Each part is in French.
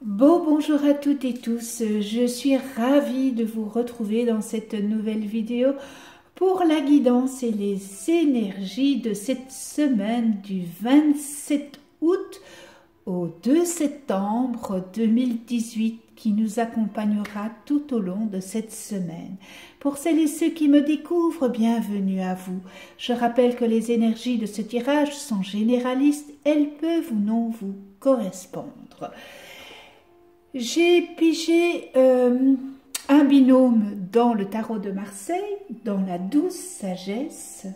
Bonjour à toutes et tous, je suis ravie de vous retrouver dans cette nouvelle vidéo pour la guidance et les énergies de cette semaine du 27 août au 2 septembre 2018 qui nous accompagnera tout au long de cette semaine. Pour celles et ceux qui me découvrent, bienvenue à vous. Je rappelle que les énergies de ce tirage sont généralistes, elles peuvent ou non vous correspondre. J'ai pigé un binôme dans le tarot de Marseille, dans la douce sagesse,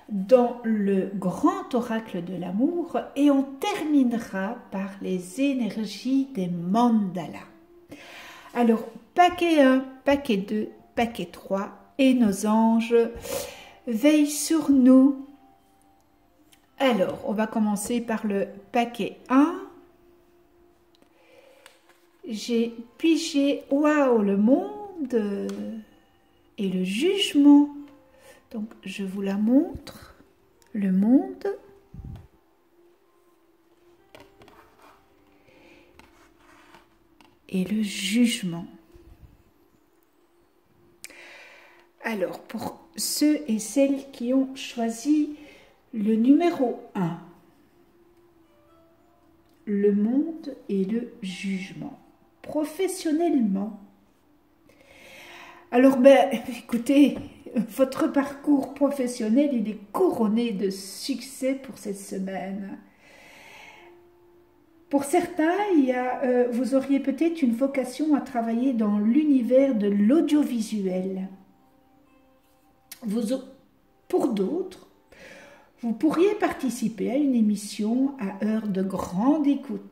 dans le grand oracle de l'amour, et on terminera par les énergies des mandalas. Alors, paquet 1, paquet 2, paquet 3, et nos anges veillent sur nous. Alors, on va commencer par le paquet 1. J'ai pigé, waouh, le monde et le jugement. Donc, je vous la montre. Le monde. Et le jugement. Alors, pour ceux et celles qui ont choisi le numéro 1, le monde et le jugement. Professionnellement. Alors, écoutez, votre parcours professionnel, il est couronné de succès pour cette semaine. Pour certains, vous auriez peut-être une vocation à travailler dans l'univers de l'audiovisuel. Pour d'autres, vous pourriez participer à une émission à heure de grande écoute.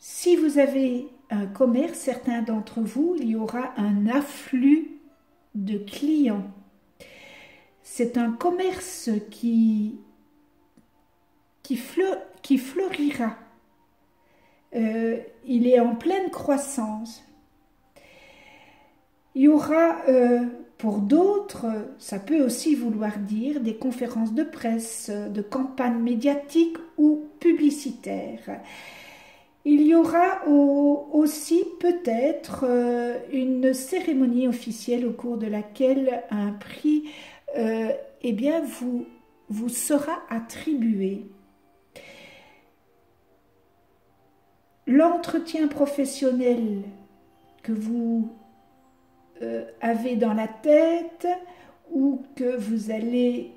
Si vous avez un commerce, certains d'entre vous, il y aura un afflux de clients. C'est un commerce qui fleurira. Il est en pleine croissance. Il y aura, pour d'autres, ça peut aussi vouloir dire des conférences de presse, de campagnes médiatiques ou publicitaires. Il y aura aussi peut-être une cérémonie officielle au cours de laquelle un prix vous sera attribué. L'entretien professionnel que vous avez dans la tête ou que vous allez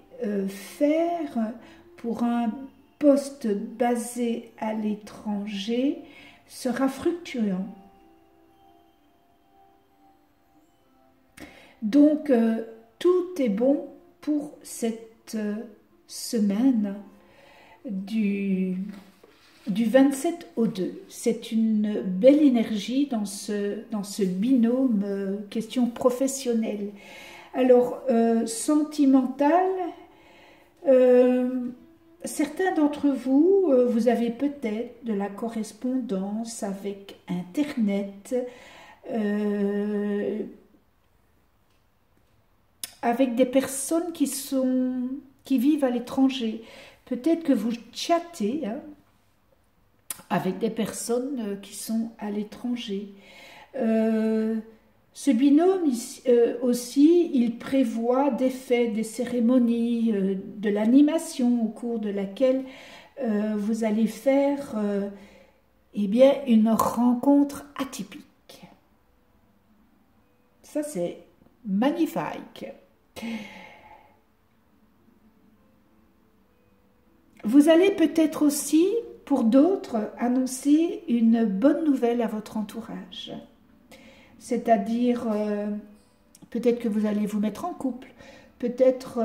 faire pour un poste basé à l'étranger sera fructueux. Donc, tout est bon pour cette semaine du 27 au 2. C'est une belle énergie dans ce binôme question professionnelle. Alors, sentimental, certains d'entre vous, vous avez peut-être de la correspondance avec Internet, avec des personnes qui vivent à l'étranger. Peut-être que vous chattez avec des personnes qui sont à l'étranger. Ce binôme aussi, il prévoit des fêtes, des cérémonies, de l'animation au cours de laquelle vous allez faire une rencontre atypique. Ça, c'est magnifique. Vous allez peut-être aussi, pour d'autres, annoncer une bonne nouvelle à votre entourage. C'est-à-dire, peut-être que vous allez vous mettre en couple, peut-être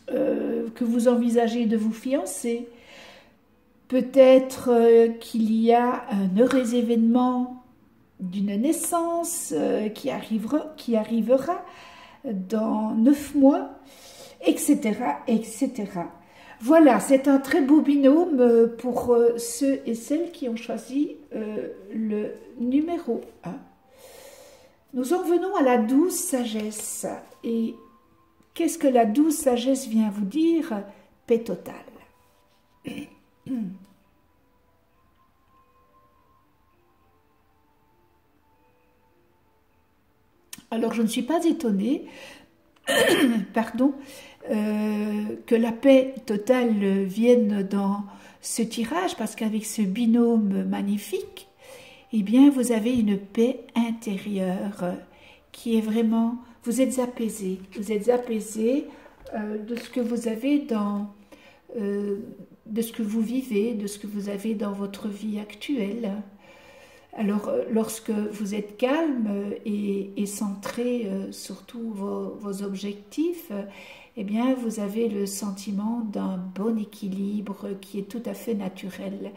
que vous envisagez de vous fiancer, peut-être qu'il y a un heureux événement d'une naissance qui arrivera dans 9 mois, etc., etc. Voilà, c'est un très beau binôme pour ceux et celles qui ont choisi le numéro 1. Nous en venons à la douce sagesse et qu'est-ce que la douce sagesse vient vous dire? Paix totale. Alors, je ne suis pas étonnée, pardon, que la paix totale vienne dans ce tirage, parce qu'avec ce binôme magnifique, eh bien, vous avez une paix intérieure qui est vraiment... Vous êtes apaisé de ce que vous avez dans... de ce que vous vivez, de ce que vous avez dans votre vie actuelle. Alors, lorsque vous êtes calme et centré sur tous vos objectifs, eh bien, vous avez le sentiment d'un bon équilibre qui est tout à fait naturel.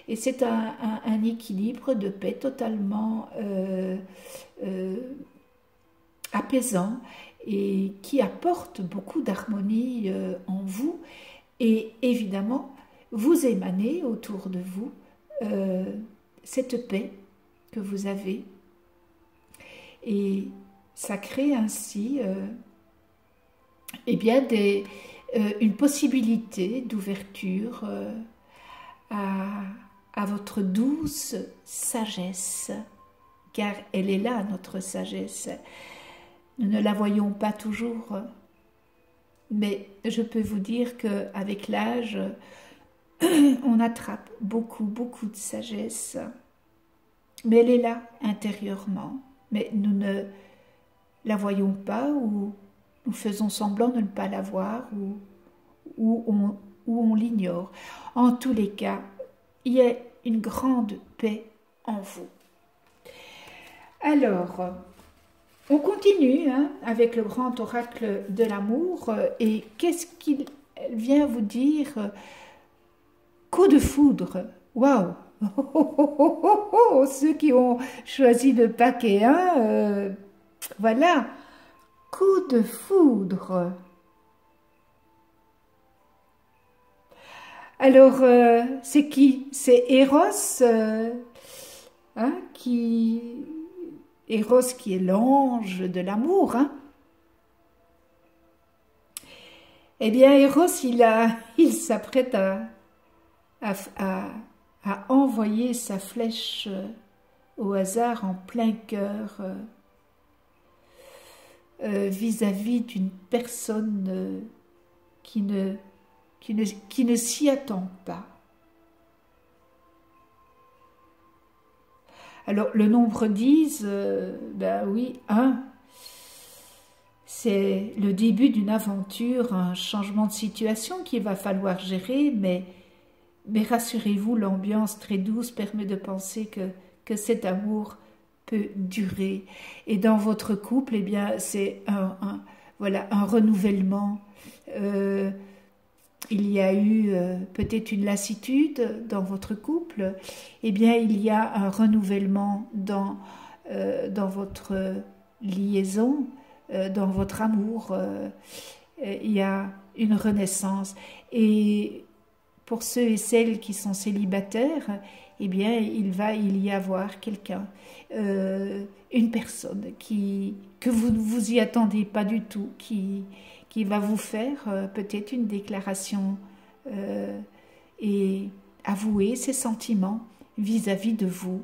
Et c'est un équilibre de paix totalement apaisant et qui apporte beaucoup d'harmonie en vous. Et évidemment, vous émanez autour de vous cette paix que vous avez, et ça crée ainsi eh bien une possibilité d'ouverture à votre douce sagesse, car elle est là, notre sagesse. Nous ne la voyons pas toujours, mais je peux vous dire qu'avec l'âge, on attrape beaucoup de sagesse. Mais elle est là, intérieurement. Mais nous ne la voyons pas, ou nous faisons semblant de ne pas la voir, ou on l'ignore. En tous les cas, il y a une grande paix en vous. Alors, on continue avec le grand oracle de l'amour. Et qu'est-ce qu'il vient vous dire? Coup de foudre. Waouh! Ceux qui ont choisi le paquet 1, voilà, coup de foudre. Alors, c'est qui? C'est Eros, Eros qui est l'ange de l'amour. Eh bien, Eros, il s'apprête à envoyer sa flèche au hasard en plein cœur vis-à-vis d'une personne qui ne s'y attend pas. Alors, le nombre 10, ben oui, 1, c'est le début d'une aventure, un changement de situation qu'il va falloir gérer, mais rassurez-vous, l'ambiance très douce permet de penser que cet amour peut durer. Et dans votre couple, eh bien, c'est voilà, un renouvellement. Il y a eu peut-être une lassitude dans votre couple. Eh bien, il y a un renouvellement dans votre liaison, dans votre amour. Il y a une renaissance. Et pour ceux et celles qui sont célibataires, eh bien, il va y avoir quelqu'un, une personne que vous ne vous y attendez pas du tout, qui va vous faire peut-être une déclaration et avouer ses sentiments vis-à-vis de vous.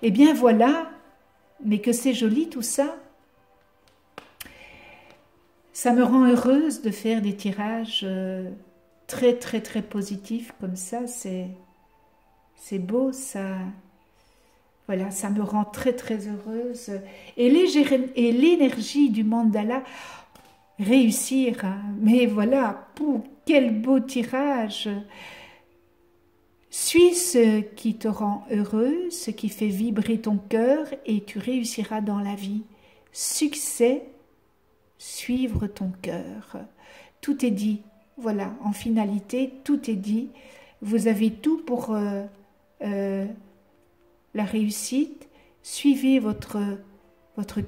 Eh bien, voilà, mais que c'est joli tout ça. Ça me rend heureuse de faire des tirages très positif comme ça, c'est beau, ça, voilà, ça me rend très heureuse. Et l'énergie du mandala, réussir, mais voilà, quel beau tirage. Suis ce qui te rend heureux, ce qui fait vibrer ton cœur, et tu réussiras dans la vie. Succès, suivre ton cœur. Tout est dit. Voilà, en finalité, tout est dit. Vous avez tout pour la réussite. Suivez votre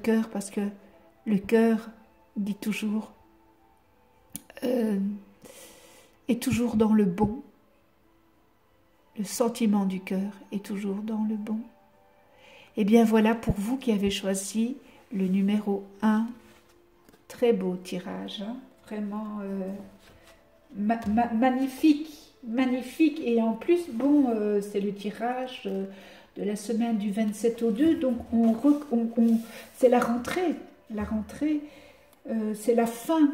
cœur, parce que le cœur dit toujours, est toujours dans le bon. Le sentiment du cœur est toujours dans le bon. Eh bien voilà, pour vous qui avez choisi le numéro 1, très beau tirage, hein. Vraiment magnifique, magnifique. Et en plus, bon, c'est le tirage de la semaine du 27 au 2, donc c'est la rentrée. La rentrée, c'est la fin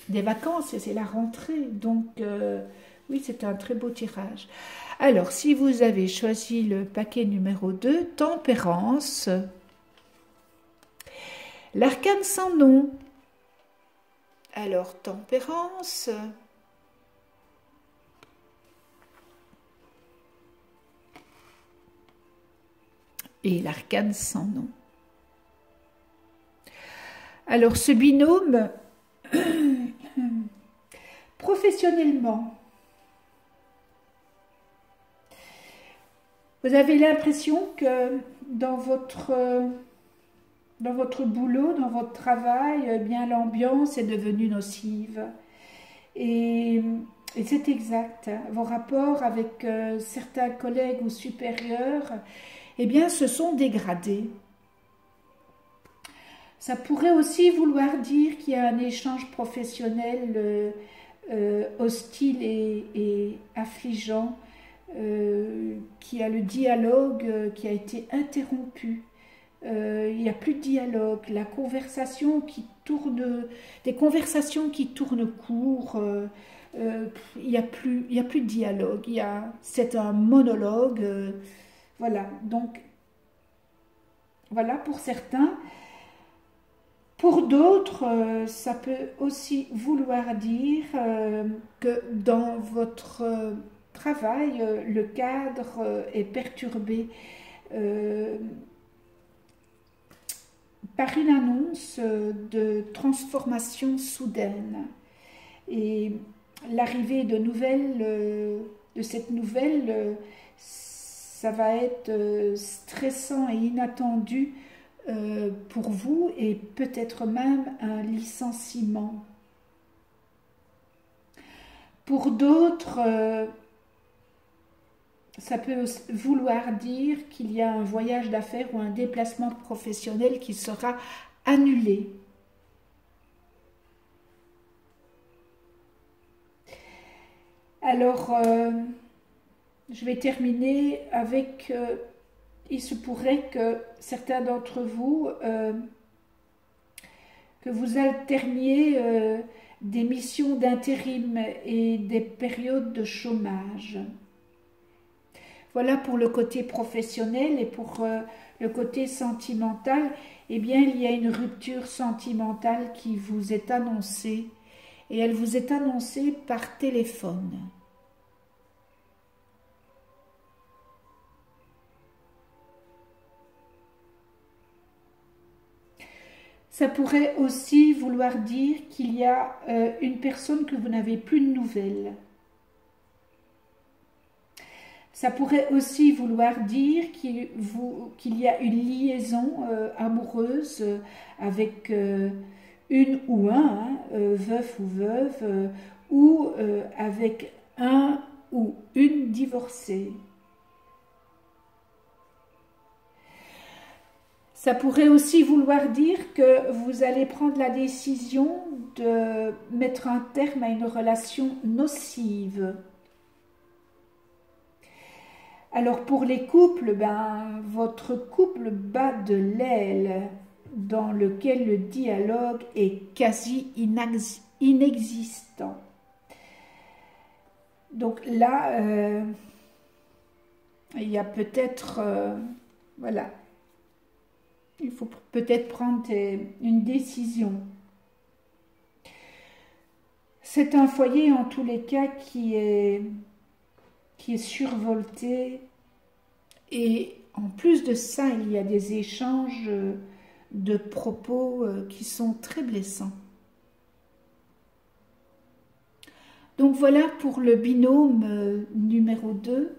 des vacances et c'est la rentrée. Donc, oui, c'est un très beau tirage. Alors, si vous avez choisi le paquet numéro 2, Tempérance, l'arcane sans nom. Alors, Tempérance, et l'arcane sans nom. Alors, ce binôme, professionnellement, vous avez l'impression que dans votre boulot, dans votre travail, eh bien l'ambiance est devenue nocive. Et c'est exact. Vos rapports avec certains collègues ou supérieurs, eh bien, se sont dégradés. Ça pourrait aussi vouloir dire qu'il y a un échange professionnel hostile et affligeant, qui a le dialogue qui a été interrompu. Il n'y a plus de dialogue, la conversation qui tourne, des conversations qui tournent court, il n'y a plus de dialogue, c'est un monologue, voilà. Donc voilà pour certains. Pour d'autres, ça peut aussi vouloir dire que dans votre travail, le cadre est perturbé par une annonce de transformation soudaine. Et l'arrivée de cette nouvelle, ça va être stressant et inattendu pour vous, et peut-être même un licenciement. Pour d'autres, ça peut vouloir dire qu'il y a un voyage d'affaires ou un déplacement professionnel qui sera annulé. Alors, je vais terminer avec... il se pourrait que certains d'entre vous, que vous alterniez des missions d'intérim et des périodes de chômage. Voilà pour le côté professionnel. Et pour le côté sentimental, eh bien, il y a une rupture sentimentale qui vous est annoncée, et elle vous est annoncée par téléphone. Ça pourrait aussi vouloir dire qu'il y a une personne que vous n'avez plus de nouvelles. Ça pourrait aussi vouloir dire qu'il y a une liaison amoureuse avec une ou un, veuf ou veuve, ou avec un ou une divorcée. Ça pourrait aussi vouloir dire que vous allez prendre la décision de mettre un terme à une relation nocive. Alors pour les couples, ben, votre couple bat de l'aile, dans lequel le dialogue est quasi inexistant. Donc là, il y a peut-être, voilà, il faut peut-être prendre une décision. C'est un foyer en tous les cas qui est survolté, et en plus de ça, il y a des échanges de propos qui sont très blessants. Donc voilà pour le binôme numéro 2.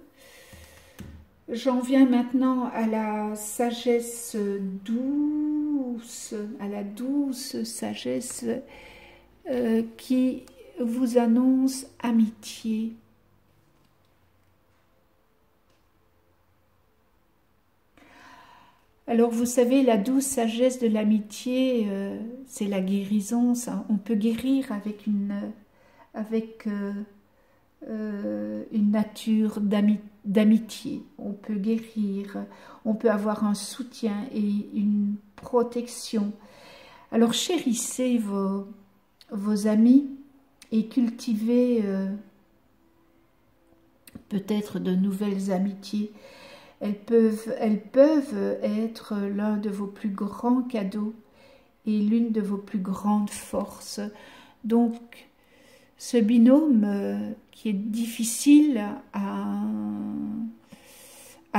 J'en viens maintenant à la sagesse douce, à la douce sagesse qui vous annonce amitié. Alors vous savez, la douce sagesse de l'amitié, c'est la guérison. Ça. On peut guérir avec une nature d'amitié. On peut guérir, on peut avoir un soutien et une protection. Alors chérissez vos amis et cultivez peut-être de nouvelles amitiés. Elles peuvent être l'un de vos plus grands cadeaux et l'une de vos plus grandes forces. Donc, ce binôme qui est difficile à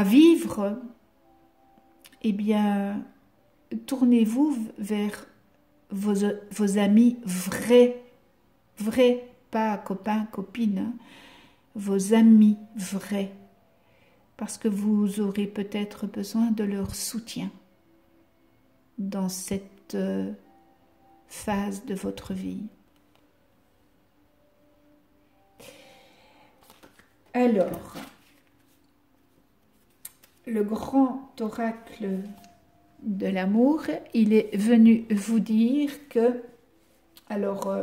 vivre, eh bien, tournez-vous vers vos amis vrais, pas copains, copines, hein, vos amis vrais, parce que vous aurez peut-être besoin de leur soutien dans cette phase de votre vie. Alors, le grand oracle de l'amour, il est venu vous dire que, alors,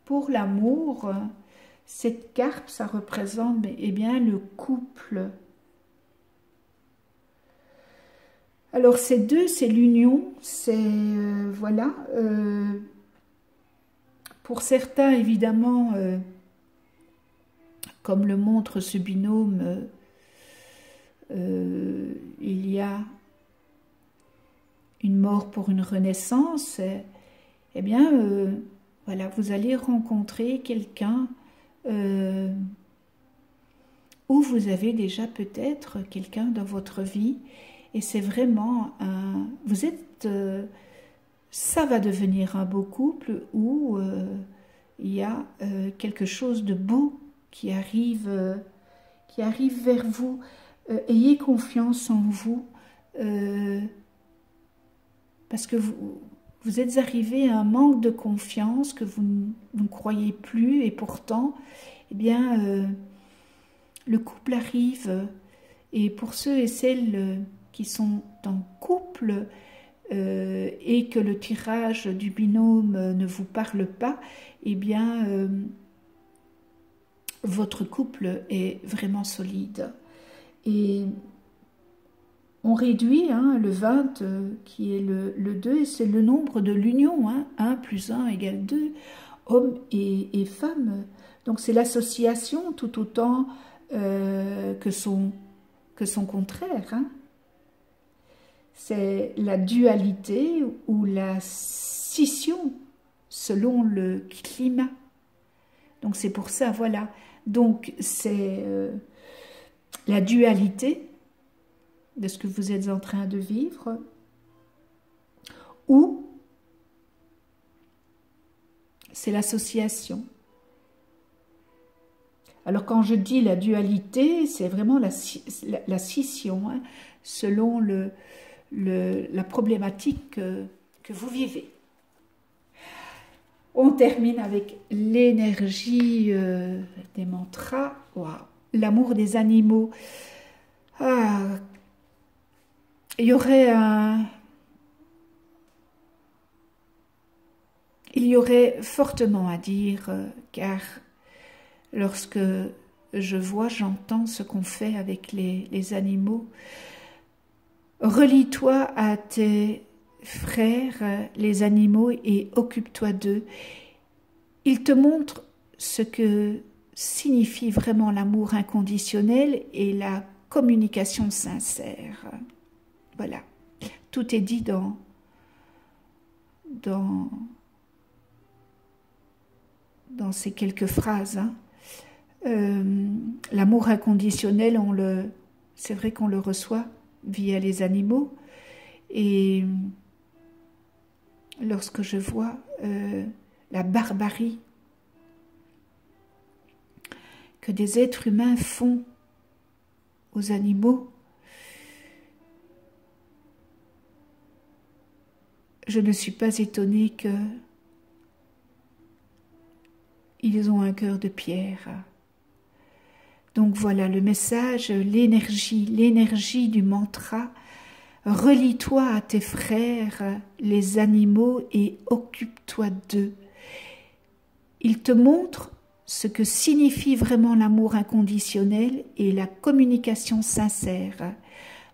pour l'amour, cette carte, ça représente bien le couple. Alors, ces deux, c'est l'union, c'est, voilà, pour certains, évidemment, comme le montre ce binôme, il y a une mort pour une renaissance, eh bien, voilà, vous allez rencontrer quelqu'un où vous avez déjà peut-être quelqu'un dans votre vie, et c'est vraiment un... Vous êtes... ça va devenir un beau couple où il y a quelque chose de beau qui arrive vers vous. Ayez confiance en vous, parce que vous êtes arrivé à un manque de confiance que vous ne croyez plus, et pourtant, eh bien, le couple arrive, et pour ceux et celles qui sont en couple et que le tirage du binôme ne vous parle pas, eh bien, votre couple est vraiment solide. Et on réduit le 20 qui est le 2, et c'est le nombre de l'union, 1 plus 1 égale 2, hommes et femmes. Donc c'est l'association tout autant que son contraire. C'est la dualité ou la scission selon le climat. Donc c'est pour ça, voilà. Donc c'est la dualité de ce que vous êtes en train de vivre, ou c'est l'association. Alors quand je dis la dualité, c'est vraiment la scission, selon la problématique que vous vivez. On termine avec l'énergie des mantras. Wow. L'amour des animaux. Ah, il y aurait fortement à dire, car lorsque je vois, j'entends ce qu'on fait avec les animaux, relie-toi à tes frères, les animaux, et occupe-toi d'eux. Ils te montrent ce que signifie vraiment l'amour inconditionnel et la communication sincère. Voilà, tout est dit dans ces quelques phrases. L'amour inconditionnel, c'est vrai qu'on le reçoit via les animaux, et lorsque je vois la barbarie que des êtres humains font aux animaux, je ne suis pas étonnée qu'ils ont un cœur de pierre. Donc voilà le message, l'énergie du mantra. Relie-toi à tes frères, les animaux, et occupe-toi d'eux. Il te montre ce que signifie vraiment l'amour inconditionnel et la communication sincère.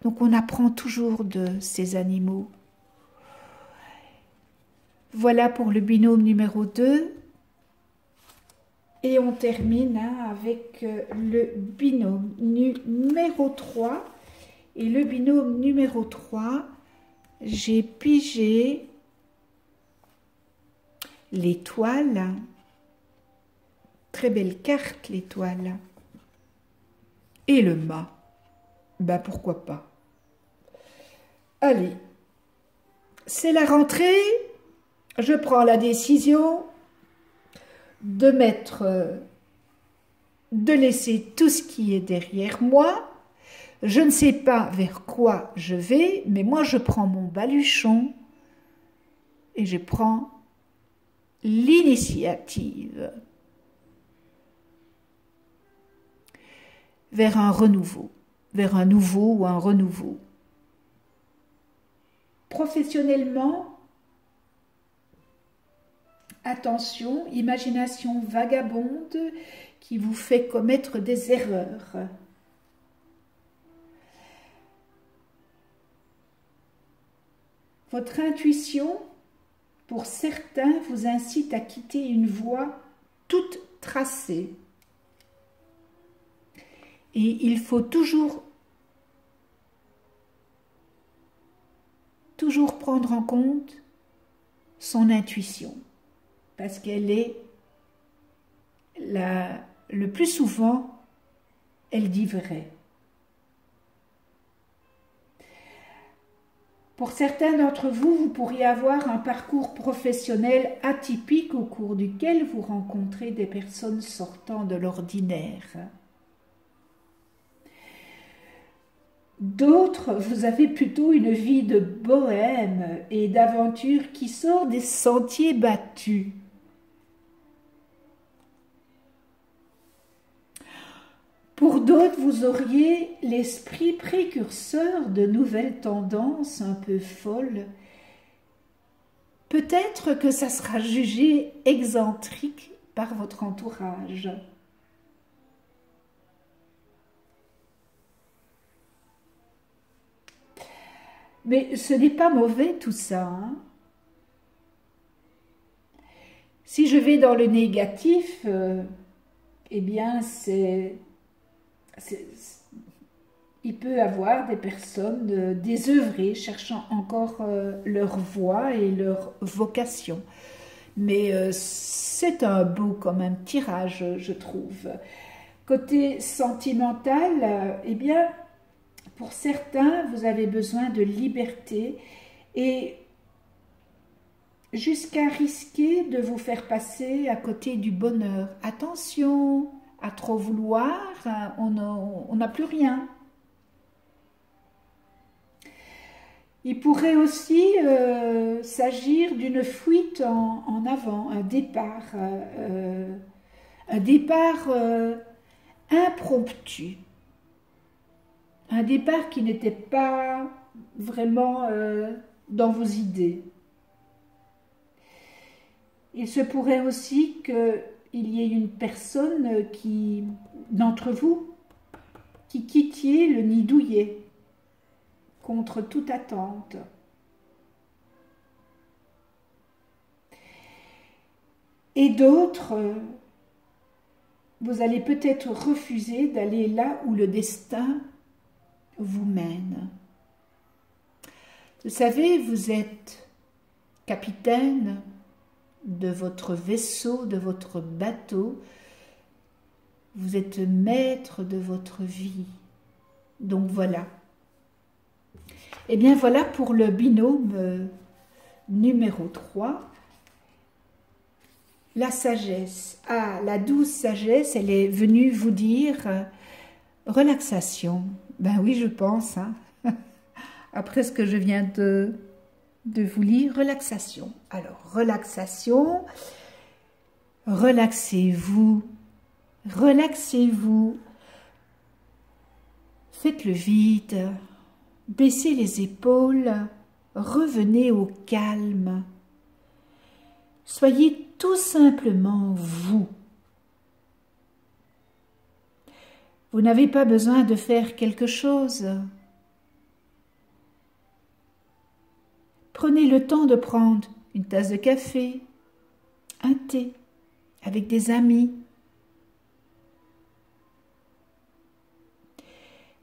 Donc on apprend toujours de ces animaux. Voilà pour le binôme numéro 2. Et on termine avec le binôme numéro 3. Et le binôme numéro 3, j'ai pigé l'étoile. Très belle carte, l'étoile. Et le mât. Ben pourquoi pas. Allez, c'est la rentrée. Je prends la décision de laisser tout ce qui est derrière moi. Je ne sais pas vers quoi je vais, mais moi je prends mon baluchon et je prends l'initiative vers un renouveau, vers un nouveau ou un renouveau. Professionnellement, attention, imagination vagabonde qui vous fait commettre des erreurs. Votre intuition, pour certains, vous incite à quitter une voie toute tracée. Et il faut toujours prendre en compte son intuition. Parce qu'elle est, le plus souvent, elle dit vrai. Pour certains d'entre vous, vous pourriez avoir un parcours professionnel atypique au cours duquel vous rencontrez des personnes sortant de l'ordinaire. D'autres, vous avez plutôt une vie de bohème et d'aventure qui sort des sentiers battus. Pour d'autres, vous auriez l'esprit précurseur de nouvelles tendances un peu folles. Peut-être que ça sera jugé excentrique par votre entourage. Mais ce n'est pas mauvais tout ça, hein. Si je vais dans le négatif, eh bien il peut y avoir des personnes désœuvrées cherchant encore leur voie et leur vocation. Mais c'est un beau quand même tirage, je trouve. Côté sentimental, eh bien, pour certains, vous avez besoin de liberté et jusqu'à risquer de vous faire passer à côté du bonheur. Attention, à trop vouloir, on n'a plus rien. Il pourrait aussi s'agir d'une fuite en avant, un départ impromptu. Un départ qui n'était pas vraiment dans vos idées. Il se pourrait aussi qu'il y ait une personne d'entre vous, qui quittiez le nid douillet contre toute attente. Et d'autres, vous allez peut-être refuser d'aller là où le destin vous mène. Vous savez, vous êtes capitaine de votre vaisseau, de votre bateau. Vous êtes maître de votre vie. Donc voilà. Et bien voilà pour le binôme numéro 3. La sagesse. Ah, la douce sagesse, elle est venue vous dire relaxation. Ben oui, je pense, hein. Après ce que je viens de vous lire, relaxation. Alors, relaxation, relaxez-vous, relaxez-vous, Faites le vide, baissez les épaules, revenez au calme. Soyez tout simplement vous. Vous n'avez pas besoin de faire quelque chose. Prenez le temps de prendre une tasse de café, un thé, avec des amis.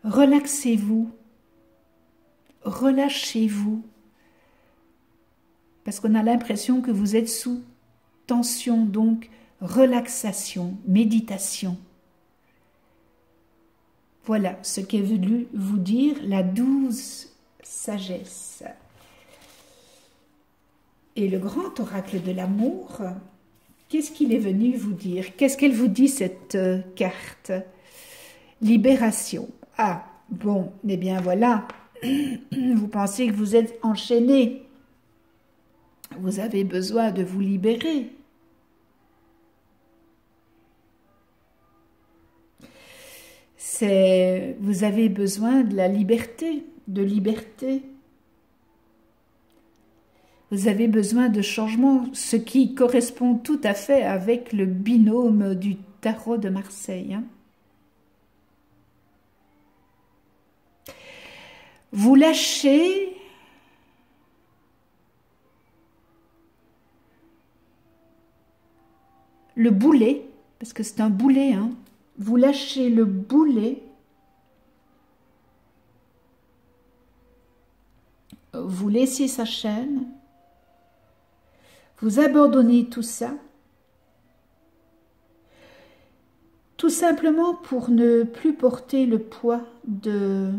Relaxez-vous, relâchez-vous, parce qu'on a l'impression que vous êtes sous tension, donc relaxation, méditation. Voilà ce qu'est venu vous dire la douce sagesse. Et le grand oracle de l'amour, qu'est-ce qu'il est venu vous dire? Qu'est-ce qu'elle vous dit, cette carte? Libération. Ah, bon, eh bien voilà, vous pensez que vous êtes enchaîné. Vous avez besoin de vous libérer. Vous avez besoin de la liberté, de liberté. Vous avez besoin de changement, ce qui correspond tout à fait avec le binôme du tarot de Marseille. Hein. Vous lâchez le boulet, parce que c'est un boulet, hein. Vous lâchez le boulet, vous laissez sa chaîne, vous abandonnez tout ça, tout simplement pour ne plus porter le poids de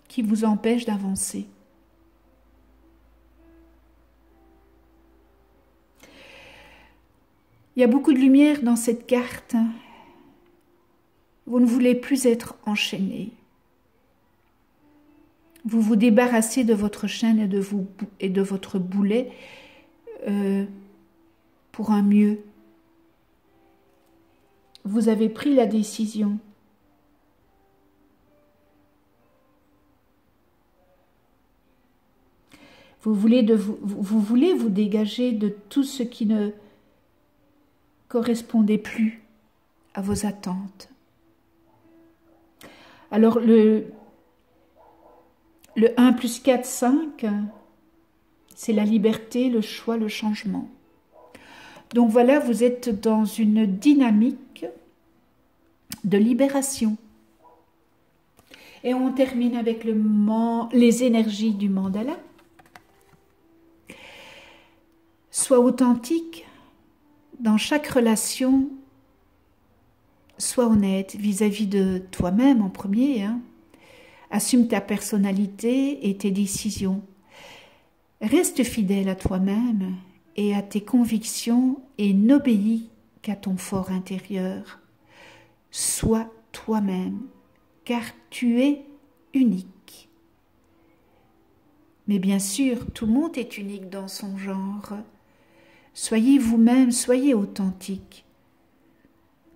qui vous empêche d'avancer. Il y a beaucoup de lumière dans cette carte. Vous ne voulez plus être enchaîné. Vous vous débarrassez de votre chaîne et de votre boulet pour un mieux. Vous avez pris la décision. Vous voulez vous dégager de tout ce qui ne correspondait plus à vos attentes. Alors le 1 plus 4, 5, c'est la liberté, le choix, le changement. Donc voilà, vous êtes dans une dynamique de libération. Et on termine avec les énergies du mandala. Sois authentique dans chaque relation, sois honnête vis-à-vis de toi-même en premier. Hein. Assume ta personnalité et tes décisions. Reste fidèle à toi-même et à tes convictions et n'obéis qu'à ton fort intérieur. Sois toi-même, car tu es unique. Mais bien sûr, tout le monde est unique dans son genre. Soyez vous-même, soyez authentique.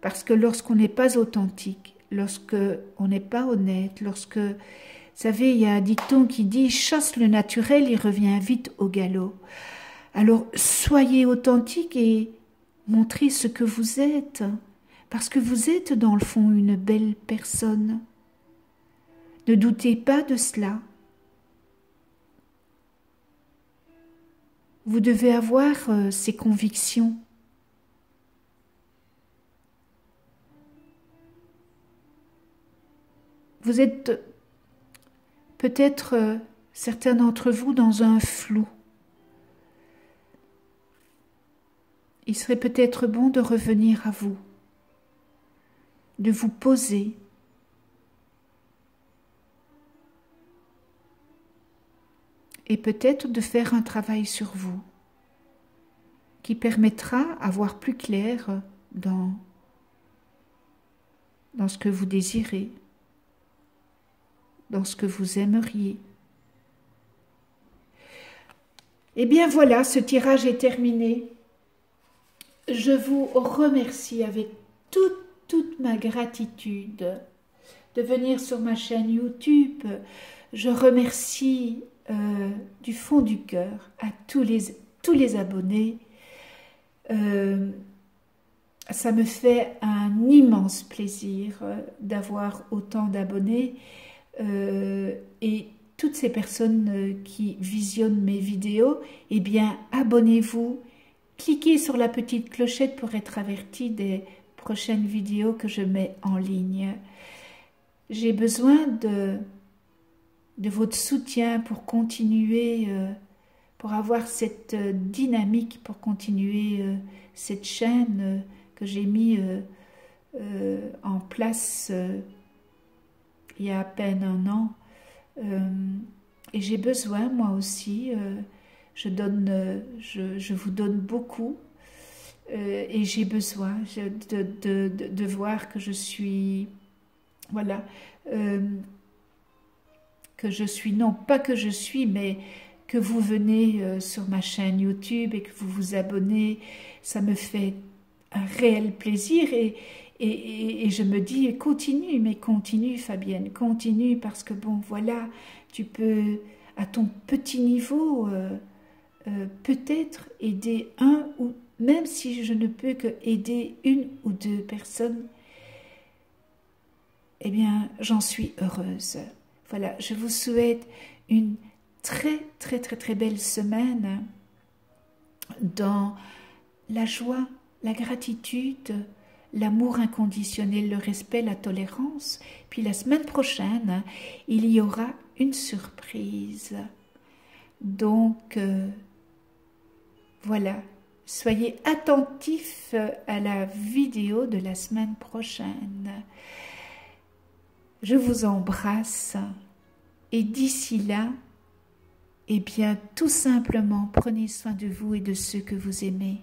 Parce que lorsqu'on n'est pas authentique, lorsqu'on n'est pas honnête, vous savez, il y a un dicton qui dit « chasse le naturel, il revient vite au galop ». Alors, soyez authentique et montrez ce que vous êtes, parce que vous êtes dans le fond une belle personne. Ne doutez pas de cela. Vous devez avoir ces convictions. Vous êtes peut-être, certains d'entre vous, dans un flou. Il serait peut-être bon de revenir à vous, de vous poser, et peut-être de faire un travail sur vous qui permettra à voir plus clair dans ce que vous désirez, dans ce que vous aimeriez. Eh bien voilà, ce tirage est terminé. Je vous remercie avec toute ma gratitude de venir sur ma chaîne YouTube. Je remercie du fond du cœur à tous les abonnés. Ça me fait un immense plaisir d'avoir autant d'abonnés et toutes ces personnes qui visionnent mes vidéos, eh bien abonnez-vous, cliquez sur la petite clochette pour être averti des prochaines vidéos que je mets en ligne. J'ai besoin de votre soutien pour continuer, pour avoir cette dynamique, pour continuer cette chaîne que j'ai mis en place il y a à peine un an. Et j'ai besoin, moi aussi, je vous donne beaucoup et j'ai besoin de voir que je suis, voilà, que je suis, non pas que je suis, mais que vous venez sur ma chaîne YouTube et que vous vous abonnez, ça me fait un réel plaisir et je me dis continue, mais continue Fabienne, continue parce que bon voilà, tu peux à ton petit niveau peut-être aider un ou même si je ne peux que aider une ou deux personnes, eh bien j'en suis heureuse. Voilà, je vous souhaite une très belle semaine dans la joie, la gratitude, l'amour inconditionnel, le respect, la tolérance. Puis la semaine prochaine, il y aura une surprise. Donc, voilà, soyez attentifs à la vidéo de la semaine prochaine. Je vous embrasse et d'ici là, eh bien, tout simplement, prenez soin de vous et de ceux que vous aimez.